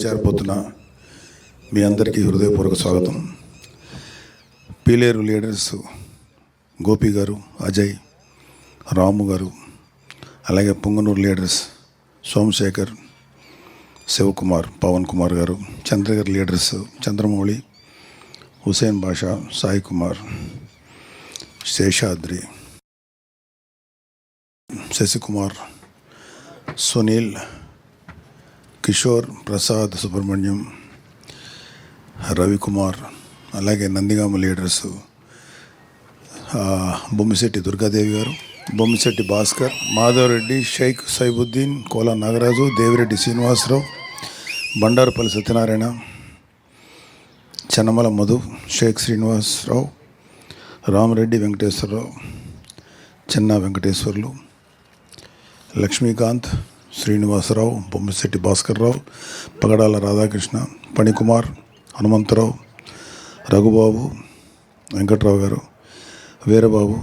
చేరబోతున్న మీ అందరికీ హృదయపూర్వక స్వాగతం. పీలేరు లీడర్స్ గోపి గారు, అజయ్, రాము గారు, అలాగే పొంగనూరు లీడర్స్ సోమశేఖర్, శివకుమార్, పవన్ కుమార్ గారు, చంద్రగిరి లీడర్స్ చంద్రమౌళి, హుసేన్ బాషా, సాయి కుమార్, శేషాద్రి, శశికుమార్, సునీల్, కిషోర్, ప్రసాద్, సుబ్రహ్మణ్యం, రవికుమార్, అలాగే నందిగామ లీడర్స్ బొమ్మిశెట్టి దుర్గాదేవి గారు, బొమ్మిశెట్టి భాస్కర్, మాధవరెడ్డి, షేక్ సైబుద్దీన్, కోలా నాగరాజు, దేవిరెడ్డి శ్రీనివాసరావు, బండారుపల్లి సత్యనారాయణ, చెన్నమల మధు, షేక్ శ్రీనివాసరావు, రామరెడ్డి వెంకటేశ్వరరావు, చెన్నా వెంకటేశ్వర్లు, లక్ష్మీకాంత్, శ్రీనివాసరావు, బొమ్మిశెట్టి భాస్కర్రావు, పగడాల రాధాకృష్ణ, పణికుమార్, హనుమంతరావు, రఘుబాబు, వెంకట్రావు గారు, వీరబాబు,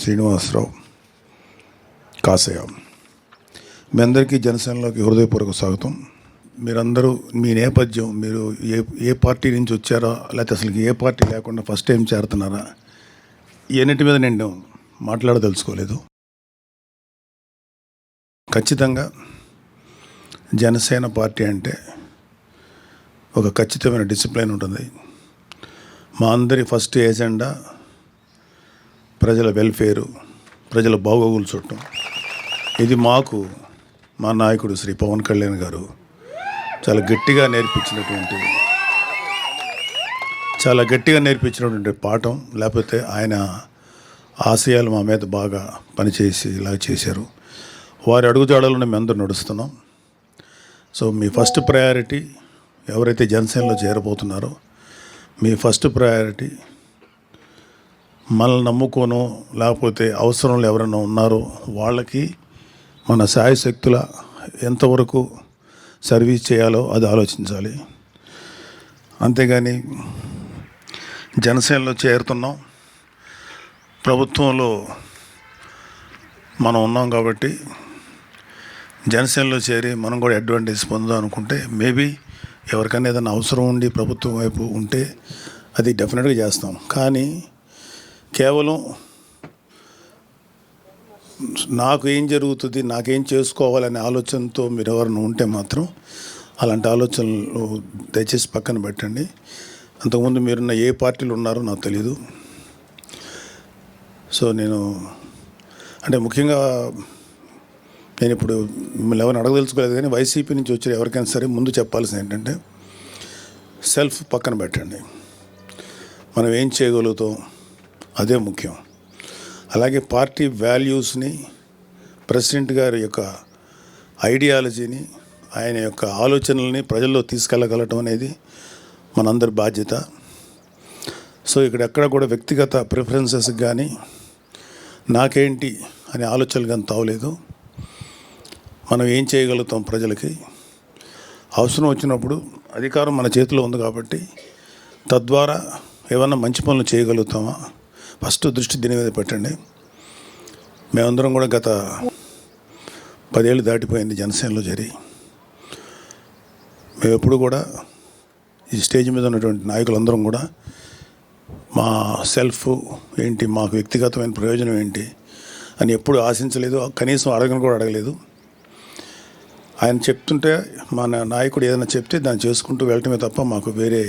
శ్రీనివాసరావు, కాసయ్య. మీ అందరికీ జనసేనలోకి హృదయపూర్వక స్వాగతం. మీరందరూ మీ నేపథ్యం, మీరు ఏ పార్టీ నుంచి వచ్చారో, లేకపోతే అసలు ఏ పార్టీ లేకుండా ఫస్ట్ టైం చేరుతున్నారా, ఇవన్నిటి మీద నేను మాట్లాడదలుచుకోలేదు. ఖచ్చితంగా జనసేన పార్టీ అంటే ఒక ఖచ్చితమైన డిసిప్లిన్ ఉంటుంది. మా అందరి ఫస్ట్ ఏజెండా ప్రజల వెల్ఫేరు, ప్రజల బాగోగులు చూడటం. ఇది మాకు మా నాయకుడు శ్రీ పవన్ కళ్యాణ్ గారు చాలా గట్టిగా నేర్పించినటువంటి పాఠం. లేకపోతే ఆయన ఆశయాలు మా మీద బాగా పనిచేసి ఇలా చేశారు. వారి అడుగుజాడలను మేము అందరూ నడుస్తున్నాం. సో మీ ఫస్ట్ ప్రయారిటీ ఎవరైతే జనసేనలో చేరబోతున్నారో, మీ ఫస్ట్ ప్రయారిటీ మనల్ని నమ్ముకోనో లేకపోతే అవసరంలో ఎవరైనా ఉన్నారో వాళ్ళకి మన శాయశక్తుల ఎంతవరకు సర్వీస్ చేయాలో అది ఆలోచించాలి. అంతేగాని జనసేనలో చేరుతున్నాం, ప్రభుత్వంలో మనం ఉన్నాం కాబట్టి జనసేనలో చేరి మనం కూడా అడ్వాంటేజ్ పొందాం అనుకుంటే, మేబీ ఎవరికైనా ఏదైనా అవసరం ఉండి ప్రభుత్వం వైపు ఉంటే అది డెఫినెట్గా చేస్తాం. కానీ కేవలం నాకు ఏం జరుగుతుంది, నాకేం చేసుకోవాలనే ఆలోచనతో మీరు ఎవరైనా ఉంటే మాత్రం అలాంటి ఆలోచనలు దయచేసి పక్కన పెట్టండి. అంతకుముందు మీరున్న ఏ పార్టీలు ఉన్నారో నాకు తెలీదు. సో నేను అంటే ముఖ్యంగా నేను ఇప్పుడు మిమ్మల్ని ఎవరిని అడగదలుచుకోలేదు, కానీ వైసీపీ నుంచి వచ్చే ఎవరికైనా సరే ముందు చెప్పాల్సింది ఏంటంటే సెల్ఫ్ పక్కన పెట్టండి. మనం ఏం చేయగలుగుతాం అదే ముఖ్యం. అలాగే పార్టీ వాల్యూస్ని, ప్రెసిడెంట్ గారి యొక్క ఐడియాలజీని, ఆయన యొక్క ఆలోచనల్ని ప్రజల్లో తీసుకెళ్ళగలటం అనేది మనందరి బాధ్యత. సో ఇక్కడ ఎక్కడ కూడా వ్యక్తిగత ప్రిఫరెన్సెస్ కానీ నాకేంటి అనే ఆలోచనలు కానీ తావలేదు. మనం ఏం చేయగలుగుతాం ప్రజలకి, అవసరం వచ్చినప్పుడు అధికారం మన చేతిలో ఉంది కాబట్టి తద్వారా ఏమన్నా మంచి పనులు చేయగలుగుతామా ఫస్ట్ దృష్టి దీని మీద పెట్టండి. మేమందరం కూడా గత 10 ఏళ్ళు దాటిపోయింది జనసేనలో చేరి. మేము ఎప్పుడు కూడా ఈ స్టేజ్ మీద ఉన్నటువంటి నాయకులందరం కూడా మా సెల్ఫ్ ఏంటి, మాకు వ్యక్తిగతమైన ప్రయోజనం ఏంటి అని ఎప్పుడు ఆశించలేదు, కనీసం అడగలేదు. ఆయన చెప్తుంటే మా నాయకుడు ఏదైనా చెప్తే దాన్ని చేసుకుంటూ వెళ్ళటమే తప్ప మాకు వేరే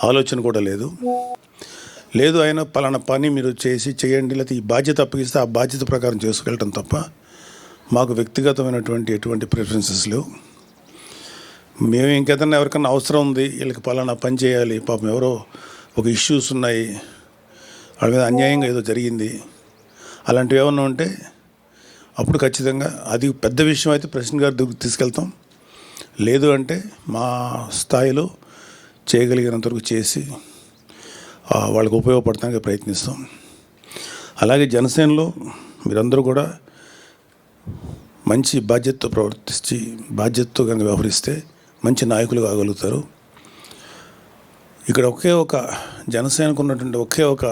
ఆలోచన కూడా లేదు. ఆయన పలానా పని మీరు చేయండి, లేకపోతే ఈ బాధ్యత అప్పగిస్తే ఆ బాధ్యత ప్రకారం చేసుకెళ్ళటం తప్ప మాకు వ్యక్తిగతమైనటువంటి ఎటువంటి ప్రిఫరెన్సెస్ లేవు. మేము ఇంకేదన్నా ఎవరికైనా అవసరం ఉంది, వీళ్ళకి పలానా పని చేయాలి, పాపం ఎవరో ఒక ఇష్యూస్ ఉన్నాయి, వాళ్ళ మీద అన్యాయంగా ఏదో జరిగింది, అలాంటివి ఏమన్నా ఉంటే అప్పుడు ఖచ్చితంగా అది పెద్ద విషయం అయితే ప్రెసిడెంట్ గారి దగ్గరికి తీసుకెళ్తాం. లేదు అంటే మా స్థాయిలో చేయగలిగినంత వరకు చేసి వాళ్ళకి ఉపయోగపడటానికి ప్రయత్నిస్తాం. అలాగే జనసేనలో మీరందరూ కూడా మంచి బాధ్యతతో ప్రవర్తించి బాధ్యతతో కనుక వ్యవహరిస్తే మంచి నాయకులు కాగలుగుతారు. ఇక్కడ జనసేనకు ఉన్నటువంటి ఒక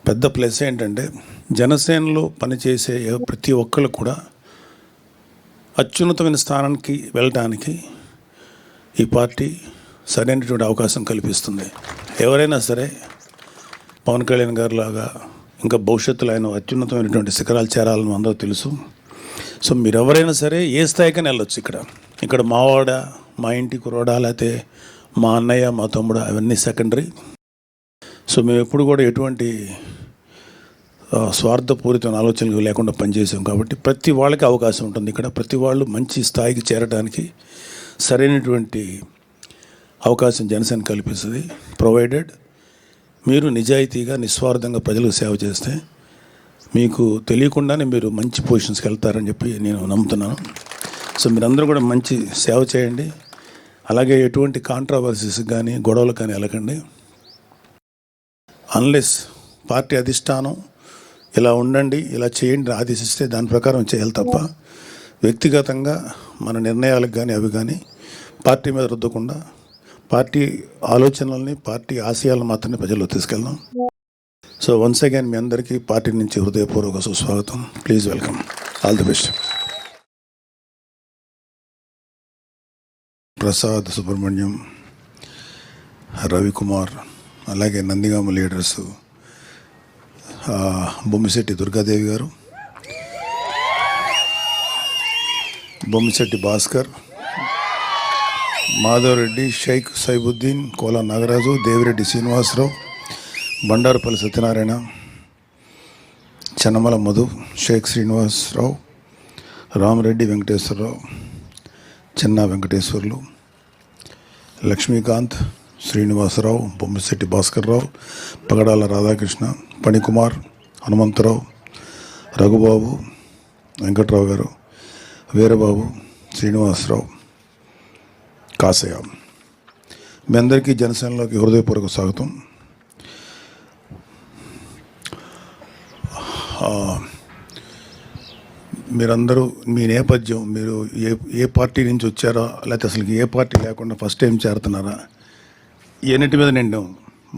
పెద్ద ప్లస్ ఏంటంటే జనసేనలో పనిచేసే ప్రతి ఒక్కరు కూడా అత్యున్నతమైన స్థానానికి వెళ్ళడానికి ఈ పార్టీ సరైనటువంటి అవకాశం కల్పిస్తుంది. ఎవరైనా సరే పవన్ కళ్యాణ్ గారు లాగా ఇంకా భవిష్యత్తులో ఆయన అత్యున్నతమైనటువంటి శిఖరాలు చేరాలని అందరూ తెలుసు. సో మీరు ఎవరైనా సరే ఏ స్థాయికైనా వెళ్ళొచ్చు. ఇక్కడ మావాడ, మా ఇంటి కుర్రాడా, లేకపోతే మా అన్నయ్య, మా తమ్ముడు, అవన్నీ సెకండరీ. సో మేము ఎప్పుడు కూడా ఎటువంటి స్వార్థపూరితమైన ఆలోచనలు లేకుండా పనిచేసాం కాబట్టి ప్రతి వాళ్ళకి అవకాశం ఉంటుంది. ఇక్కడ ప్రతి వాళ్ళు మంచి స్థాయికి చేరడానికి సరైనటువంటి అవకాశం జనసేన కల్పిస్తుంది. ప్రొవైడెడ్ మీరు నిజాయితీగా, నిస్వార్థంగా ప్రజలకు సేవ చేస్తే మీకు తెలియకుండానే మీరు మంచి పొజిషన్స్కి వెళ్తారని చెప్పి నేను నమ్ముతున్నాను. సో మీరందరూ కూడా మంచి సేవ చేయండి. అలాగే ఎటువంటి కాంట్రావర్సీస్ కానీ గొడవలు కానీ వెళ్ళకండి. అన్లెస్ పార్టీ అధిష్టానం ఇలా ఉండండి, ఇలా చేయండి ఆదేశిస్తే దాని ప్రకారం చేయాలి తప్ప వ్యక్తిగతంగా మన నిర్ణయాలకు కానీ అవి కానీ పార్టీ మీద రుద్దకుండా పార్టీ ఆలోచనల్ని, పార్టీ ఆశయాలను మాత్రమే ప్రజల్లో తీసుకెళ్దాం. సో వన్స్ అగైన్ మీ అందరికీ పార్టీ నుంచి హృదయపూర్వక సుస్వాగతం. Please welcome. All the best. Prasad, Subrahmanyam, Ravikumar, అలాగే నందిగామ లీడర్స్ బొమ్మిశెట్టి దుర్గాదేవి గారు, బొమ్మిశెట్టి భాస్కర్, మాధవరెడ్డి, షేక్ సైబుద్దీన్, కోలా నాగరాజు, దేవిరెడ్డి శ్రీనివాసరావు, బండారుపల్లి సత్యనారాయణ, చెన్నమల మధు, షేక్ శ్రీనివాసరావు, రామరెడ్డి వెంకటేశ్వరరావు, చిన్న వెంకటేశ్వర్లు, లక్ష్మీకాంత్, శ్రీనివాసరావు, బొమ్మిశెట్టి భాస్కర్రావు, పగడాల రాధాకృష్ణ, పణికుమార్, హనుమంతరావు, రఘుబాబు, వెంకట్రావు గారు, వీరబాబు, శ్రీనివాసరావు, కాసయ్య. మీ అందరికీ జనసేనలోకి హృదయపూర్వక స్వాగతం. మీరందరూ మీ నేపథ్యం, మీరు ఏ పార్టీ నుంచి వచ్చారో, లేకపోతే అసలు ఏ పార్టీ లేకుండా ఫస్ట్ టైం చేరుతున్నారా, ఇవన్నిటి మీద నేను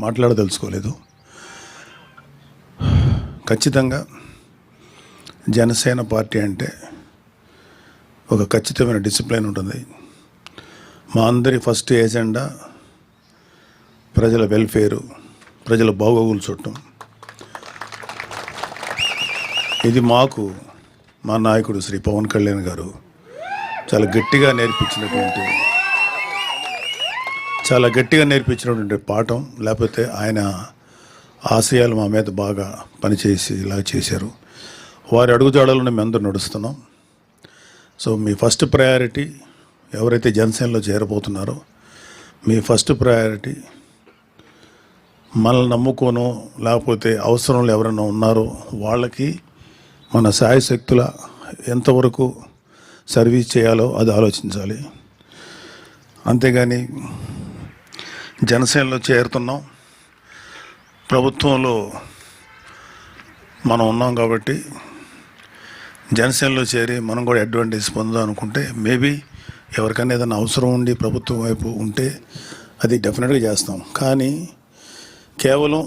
మాట్లాడదలుచుకోలేదు. ఖచ్చితంగా జనసేన పార్టీ అంటే ఒక ఖచ్చితమైన డిసిప్లిన్ ఉంటుంది. మా అందరి ఫస్ట్ ఏజెండా ప్రజల వెల్ఫేరు, ప్రజల బాగోగులు చూడటం. ఇది మాకు మా నాయకుడు శ్రీ పవన్ కళ్యాణ్ గారు చాలా గట్టిగా నేర్పించినటువంటి పాఠం. లేకపోతే ఆయన ఆశయాలు మా మీద బాగా పనిచేసి ఇలా చేశారు. వారి అడుగుజాడలను మేము అందరూ నడుస్తున్నాం. సో మీ ఫస్ట్ ప్రయారిటీ ఎవరైతే జనసేనలో చేరబోతున్నారో, మీ ఫస్ట్ ప్రయారిటీ మనల్ని నమ్ముకోనో లేకపోతే అవసరంలో ఎవరైనా ఉన్నారో వాళ్ళకి మన శాయశక్తుల ఎంతవరకు సర్వీస్ చేయాలో అది ఆలోచించాలి. అంతేగాని జనసేనలో చేరుతున్నాం, ప్రభుత్వంలో మనం ఉన్నాం కాబట్టి జనసేనలో చేరి మనం కూడా అడ్వాంటేజ్ పొందాం అనుకుంటే మేబీ ఎవరికైనా ఏదైనా అవసరం ఉండి ప్రభుత్వం వైపు ఉంటే అది డెఫినెట్గా చేస్తాం. కానీ కేవలం